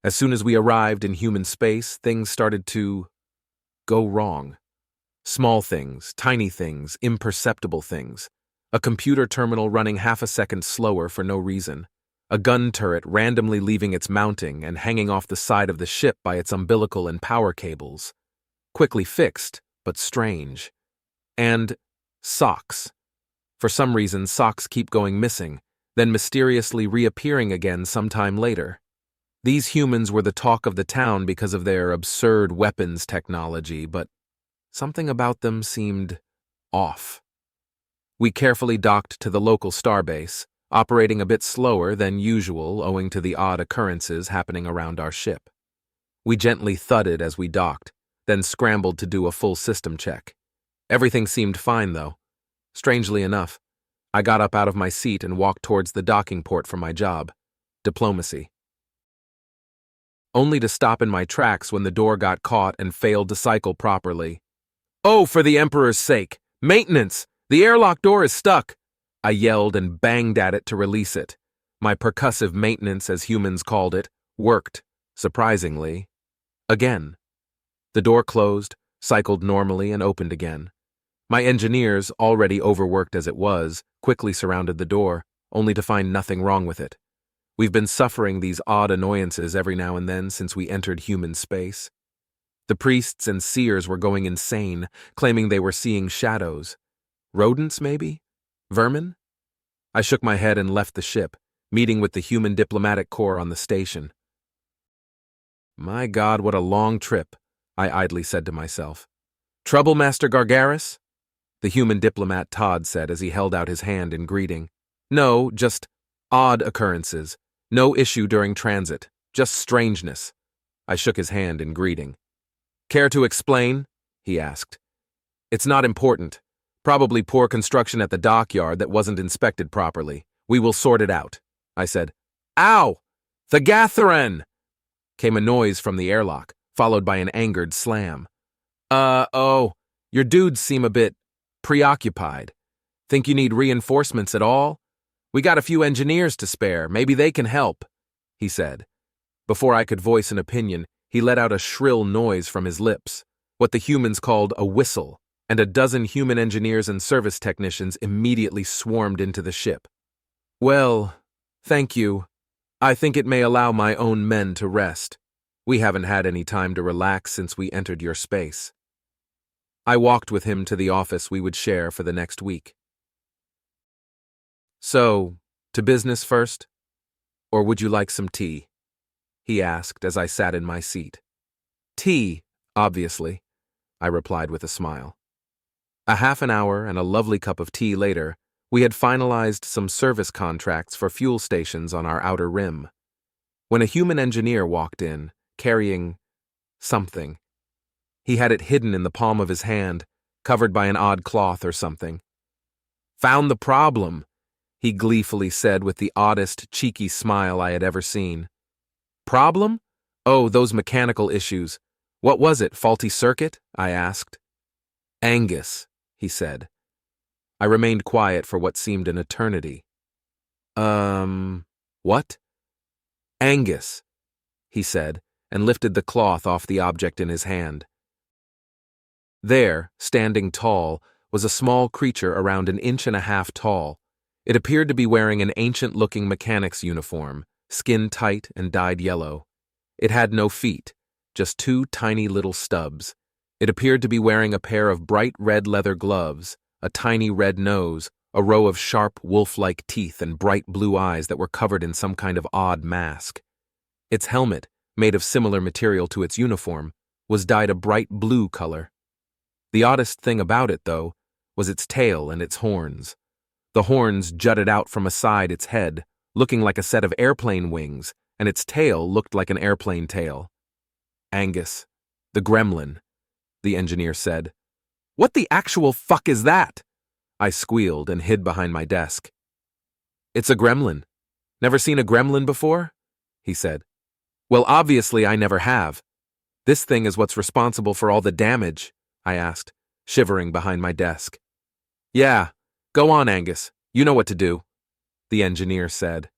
As soon as we arrived in human space, things started to go wrong. Small things, tiny things, imperceptible things. A computer terminal running half a second slower for no reason. A gun turret randomly leaving its mounting and hanging off the side of the ship by its umbilical and power cables. Quickly fixed, but strange. And socks. For some reason, socks keep going missing, then mysteriously reappearing again sometime later. These humans were the talk of the town because of their absurd weapons technology, but something about them seemed off. We carefully docked to the local starbase, operating a bit slower than usual owing to the odd occurrences happening around our ship. We gently thudded as we docked, then scrambled to do a full system check. Everything seemed fine, though. Strangely enough, I got up out of my seat and walked towards the docking port for my job, diplomacy. Only to stop in my tracks when the door got caught and failed to cycle properly. "Oh, for the Emperor's sake! Maintenance! The airlock door is stuck!" I yelled and banged at it to release it. My percussive maintenance, as humans called it, worked, surprisingly. Again. The door closed, cycled normally, and opened again. My engineers, already overworked as it was, quickly surrounded the door, only to find nothing wrong with it. We've been suffering these odd annoyances every now and then since we entered human space. The priests and seers were going insane, claiming they were seeing shadows. Rodents, maybe? Vermin? I shook my head and left the ship, meeting with the human diplomatic corps on the station. My God, what a long trip, I idly said to myself. "Trouble, Master Gargaris?" The human diplomat Todd said as he held out his hand in greeting. "No, just odd occurrences. No issue during transit. Just strangeness." I shook his hand in greeting. "Care to explain?" he asked. "It's not important. Probably poor construction at the dockyard that wasn't inspected properly. We will sort it out," I said. "Ow! The Gatheren!" came a noise from the airlock, followed by an angered slam. Oh, your dudes seem a bit preoccupied. Think you need reinforcements at all? We got a few engineers to spare. Maybe they can help," he said. Before I could voice an opinion, he let out a shrill noise from his lips, what the humans called a whistle, and a dozen human engineers and service technicians immediately swarmed into the ship. "Well, thank you. I think it may allow my own men to rest. We haven't had any time to relax since we entered your space." I walked with him to the office we would share for the next week. "So, to business first? Or would you like some tea?" he asked as I sat in my seat. "Tea, obviously," I replied with a smile. A half an hour and a lovely cup of tea later, we had finalized some service contracts for fuel stations on our outer rim. When a human engineer walked in, carrying something. He had it hidden in the palm of his hand, covered by an odd cloth or something. "Found the problem," he gleefully said with the oddest, cheeky smile I had ever seen. "Problem? Oh, those mechanical issues. What was it, faulty circuit?" I asked. "Angus," he said. I remained quiet for what seemed an eternity. What?" "Angus," he said, and lifted the cloth off the object in his hand. There, standing tall, was a small creature around 1.5 inches tall. It appeared to be wearing an ancient-looking mechanic's uniform, skin tight and dyed yellow. It had no feet, just 2 tiny little stubs. It appeared to be wearing a pair of bright red leather gloves, a tiny red nose, a row of sharp wolf-like teeth, and bright blue eyes that were covered in some kind of odd mask. Its helmet, made of similar material to its uniform, was dyed a bright blue color. The oddest thing about it, though, was its tail and its horns. The horns jutted out from aside its head, looking like a set of airplane wings, and its tail looked like an airplane tail. "Angus, the gremlin," the engineer said. "What the actual fuck is that?" I squealed and hid behind my desk. "It's a gremlin. Never seen a gremlin before?" he said. "Well, obviously I never have. This thing is what's responsible for all the damage," I asked, shivering behind my desk. "Yeah, go on, Angus. You know what to do," the engineer said.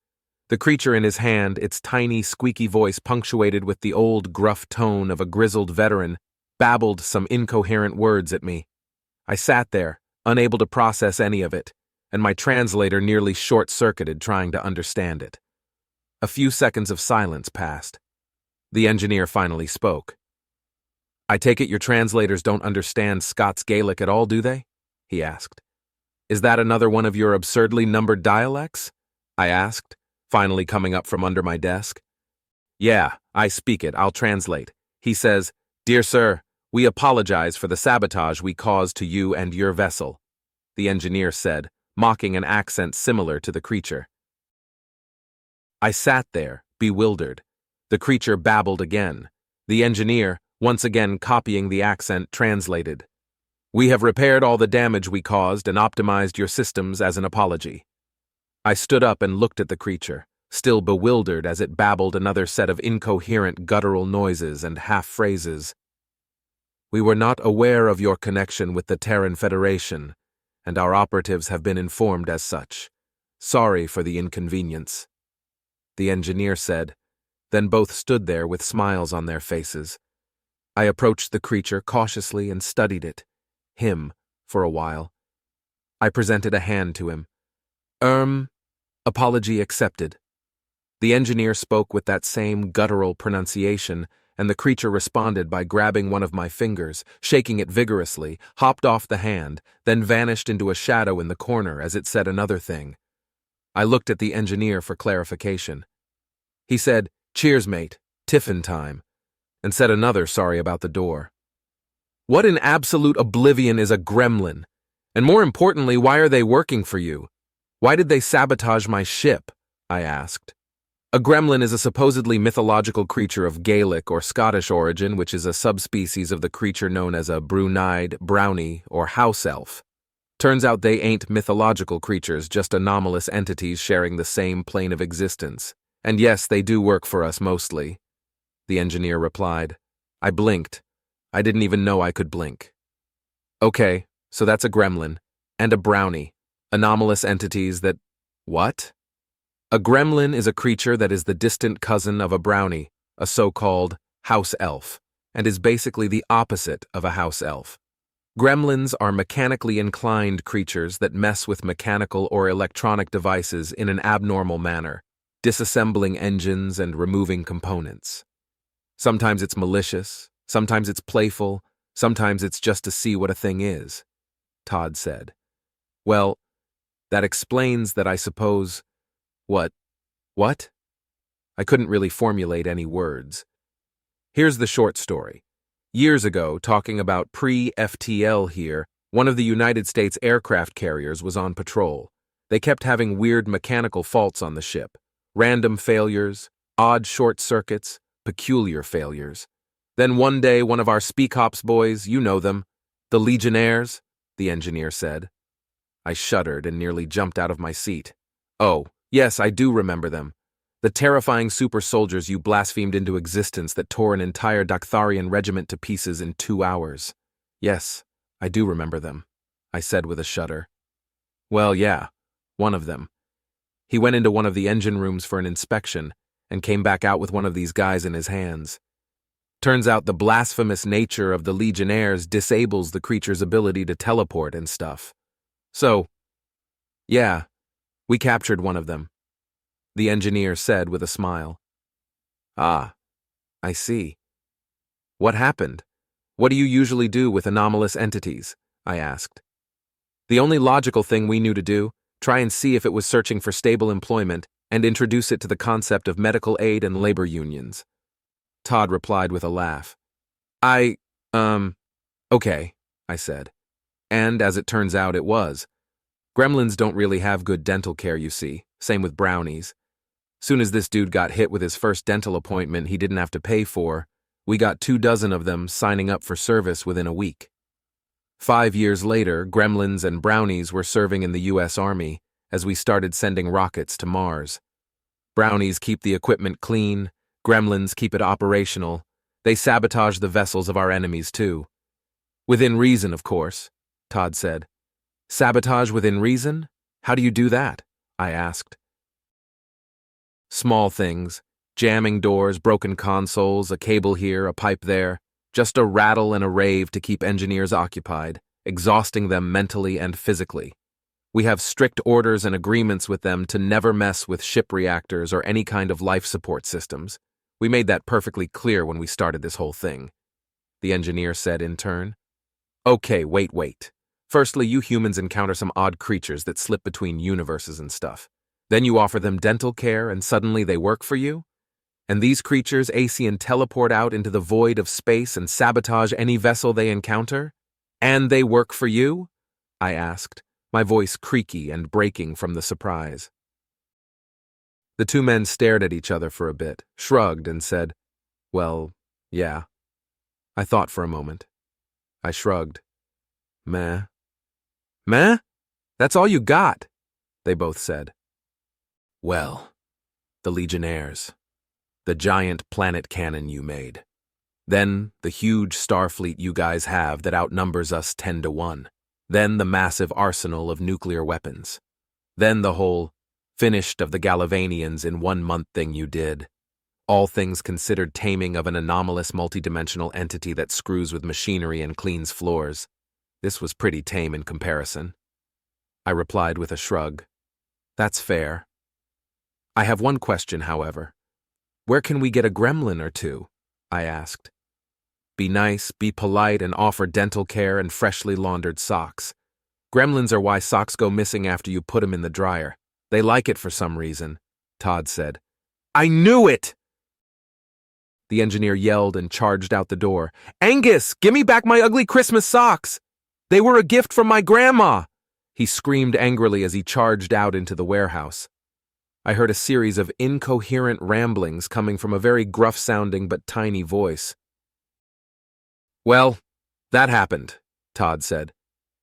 The creature in his hand, its tiny, squeaky voice punctuated with the old, gruff tone of a grizzled veteran, babbled some incoherent words at me. I sat there, unable to process any of it, and my translator nearly short-circuited trying to understand it. A few seconds of silence passed. The engineer finally spoke. "I take it your translators don't understand Scots Gaelic at all, do they?" he asked. "Is that another one of your absurdly numbered dialects?" I asked, finally coming up from under my desk. "Yeah, I speak it, I'll translate." He says, "Dear sir, we apologize for the sabotage we caused to you and your vessel," the engineer said, mocking an accent similar to the creature. I sat there, bewildered. The creature babbled again. The engineer, once again copying the accent, translated. "We have repaired all the damage we caused and optimized your systems as an apology." I stood up and looked at the creature, still bewildered as it babbled another set of incoherent guttural noises and half-phrases. "We were not aware of your connection with the Terran Federation, and our operatives have been informed as such. Sorry for the inconvenience," the engineer said, then both stood there with smiles on their faces. I approached the creature cautiously and studied it, him, for a while. I presented a hand to him. Apology accepted." The engineer spoke with that same guttural pronunciation, and the creature responded by grabbing one of my fingers, shaking it vigorously, hopped off the hand, then vanished into a shadow in the corner as it said another thing. I looked at the engineer for clarification. He said, "Cheers, mate, tiffin time," and said another sorry about the door. "What in absolute oblivion is a gremlin? And more importantly, why are they working for you? Why did they sabotage my ship?" I asked. A gremlin is a supposedly mythological creature of Gaelic or Scottish origin, which is a subspecies of the creature known as a brunide, brownie, or house elf. Turns out they ain't mythological creatures, just anomalous entities sharing the same plane of existence. And yes, they do work for us mostly, the engineer replied. I blinked. I didn't even know I could blink. Okay, so that's a gremlin. And a brownie. Anomalous entities that... What? A gremlin is a creature that is the distant cousin of a brownie, a so-called house elf, and is basically the opposite of a house elf. Gremlins are mechanically inclined creatures that mess with mechanical or electronic devices in an abnormal manner, disassembling engines and removing components. Sometimes it's malicious, sometimes it's playful, sometimes it's just to see what a thing is, Todd said. Well, that explains that, I suppose. What? I couldn't really formulate any words. Here's the short story. Years ago, talking about pre-FTL here, one of the United States aircraft carriers was on patrol. They kept having weird mechanical faults on the ship. Random failures, odd short circuits, peculiar failures. Then one day, one of our Speak Ops boys, you know them, the Legionnaires, the engineer said. I shuddered and nearly jumped out of my seat. Oh, yes, I do remember them. The terrifying super soldiers you blasphemed into existence that tore an entire Daktharian regiment to pieces in 2 hours. Yes, I do remember them, I said with a shudder. Well, yeah, one of them. He went into one of the engine rooms for an inspection and came back out with one of these guys in his hands. Turns out the blasphemous nature of the Legionnaires disables the creature's ability to teleport and stuff. So, yeah, we captured one of them, the engineer said with a smile. Ah, I see. What happened? What do you usually do with anomalous entities? I asked. The only logical thing we knew to do, try and see if it was searching for stable employment and introduce it to the concept of medical aid and labor unions. Todd replied with a laugh. Okay, I said. And as it turns out, it was. Gremlins don't really have good dental care, you see. Same with brownies. Soon as this dude got hit with his first dental appointment he didn't have to pay for, we got 24 of them signing up for service within a week. 5 years later, Gremlins and brownies were serving in the U.S. Army as we started sending rockets to Mars. Brownies keep the equipment clean, Gremlins keep it operational. They sabotage the vessels of our enemies, too. Within reason, of course, Todd said. Sabotage within reason? How do you do that? I asked. Small things, jamming doors, broken consoles, a cable here, a pipe there, just a rattle and a rave to keep engineers occupied, exhausting them mentally and physically. We have strict orders and agreements with them to never mess with ship reactors or any kind of life support systems. We made that perfectly clear when we started this whole thing, the engineer said in turn. Okay, wait. Firstly, you humans encounter some odd creatures that slip between universes and stuff. Then you offer them dental care and suddenly they work for you? And these creatures Asian teleport out into the void of space and sabotage any vessel they encounter? And they work for you? I asked, my voice creaky and breaking from the surprise. The two men stared at each other for a bit, shrugged, and said, "Well, yeah." I thought for a moment. I shrugged. Meh. Meh? That's all you got, they both said. Well, the Legionnaires. The giant planet cannon you made. Then the huge starfleet you guys have that outnumbers us 10 to 1. Then the massive arsenal of nuclear weapons. Then the whole finished of the Galvanians in 1 month thing you did. All things considered taming of an anomalous multidimensional entity that screws with machinery and cleans floors. This was pretty tame in comparison. I replied with a shrug. That's fair. I have one question, however. Where can we get a gremlin or two? I asked. Be nice, be polite, and offer dental care and freshly laundered socks. Gremlins are why socks go missing after you put them in the dryer. They like it for some reason, Todd said. I knew it! The engineer yelled and charged out the door. Angus, give me back my ugly Christmas socks! They were a gift from my grandma! He screamed angrily as he charged out into the warehouse. I heard a series of incoherent ramblings coming from a very gruff-sounding but tiny voice. Well, that happened, Todd said.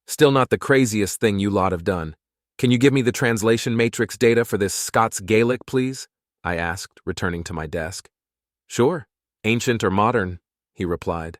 Still not the craziest thing you lot have done. Can you give me the translation matrix data for this Scots Gaelic, please? I asked, returning to my desk. Sure. Ancient or modern, he replied.